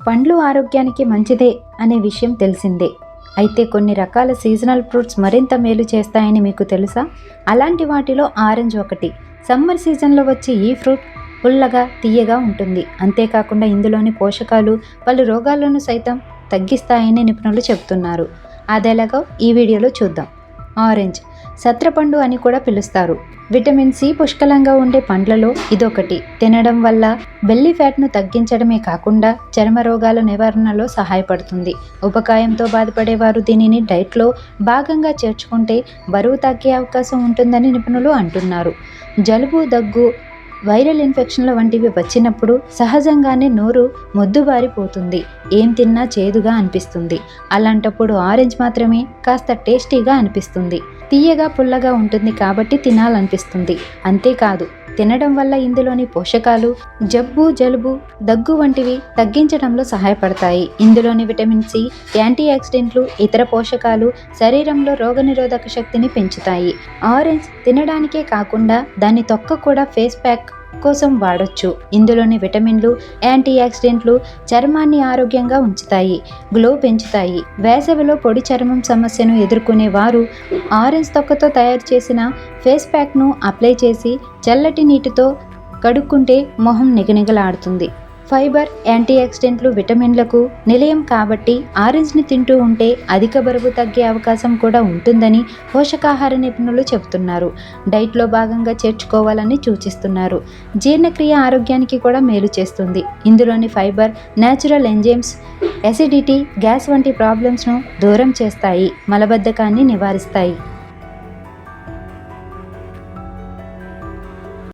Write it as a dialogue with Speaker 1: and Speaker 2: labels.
Speaker 1: పండ్లు ఆరోగ్యానికి మంచిదే అనే విషయం తెలిసిందే. అయితే కొన్ని రకాల సీజనల్ ఫ్రూట్స్ మరింత మేలు చేస్తాయని మీకు తెలుసా? అలాంటి వాటిలో ఆరెంజ్ ఒకటి. సమ్మర్ సీజన్లో వచ్చే ఈ ఫ్రూట్ పుల్లగా తీయగా ఉంటుంది. అంతేకాకుండా ఇందులోని పోషకాలు పలు రోగాలను సైతం తగ్గిస్తాయని నిపుణులు చెబుతున్నారు. అదెలాగో ఈ వీడియోలో చూద్దాం. ఆరెంజ్ సత్రపండు అని కూడా పిలుస్తారు. విటమిన్ సి పుష్కలంగా ఉండే పండ్లలో ఇదొకటి. తినడం వల్ల బెల్లీ ఫ్యాట్ను తగ్గించడమే కాకుండా చర్మ రోగాల నివారణలో సహాయపడుతుంది. ఉపకాయంతో బాధపడేవారు దీనిని డైట్లో భాగంగా చేర్చుకుంటే బరువు తగ్గే అవకాశం ఉంటుందని నిపుణులు అంటున్నారు. జలుబు, దగ్గు, వైరల్ ఇన్ఫెక్షన్ల వంటివి వచ్చినప్పుడు సహజంగానే నోరు మొద్దుబారిపోతుంది. ఏం తిన్నా చేదుగా అనిపిస్తుంది. అలాంటప్పుడు ఆరెంజ్ మాత్రమే కాస్త టేస్టీగా అనిపిస్తుంది. తీయగా పుల్లగా ఉంటుంది కాబట్టి తినాలనిపిస్తుంది. అంతేకాదు, తినడం వల్ల ఇందులోని పోషకాలు జబ్బు, జలుబు, దగ్గు వంటివి తగ్గించడంలో సహాయపడతాయి. ఇందులోని విటమిన్ సి, యాంటీ ఆక్సిడెంట్లు, ఇతర పోషకాలు శరీరంలో రోగనిరోధక శక్తిని పెంచుతాయి. ఆరెంజ్ తినడానికే కాకుండా దాని తొక్క కూడా ఫేస్ ప్యాక్ కోసం వాడొచ్చు. ఇందులోని విటమిన్లు, యాంటీ ఆక్సిడెంట్లు చర్మాన్ని ఆరోగ్యంగా ఉంచుతాయి, గ్లో పెంచుతాయి. వేసవిలో పొడి చర్మం సమస్యను ఎదుర్కొనే వారు ఆరెంజ్ తొక్కతో తయారు చేసిన ఫేస్ ప్యాక్ను అప్లై చేసి చల్లటి నీటితో కడుక్కుంటే మొహం నిగనిగలాడుతుంది. ఫైబర్, యాంటీ ఆక్సిడెంట్లు విటమిన్లకు నిలయం కాబట్టి ఆరెంజ్ని తింటూ ఉంటే అధిక బరువు తగ్గే అవకాశం కూడా ఉంటుందని పోషకాహార నిపుణులు చెబుతున్నారు. డైట్లో భాగంగా చేర్చుకోవాలని సూచిస్తున్నారు. జీర్ణక్రియ ఆరోగ్యానికి కూడా మేలు చేస్తుంది. ఇందులోని fibre natural enzymes acidity, gas వంటి ప్రాబ్లమ్స్ను దూరం చేస్తాయి, మలబద్ధకాన్ని నివారిస్తాయి.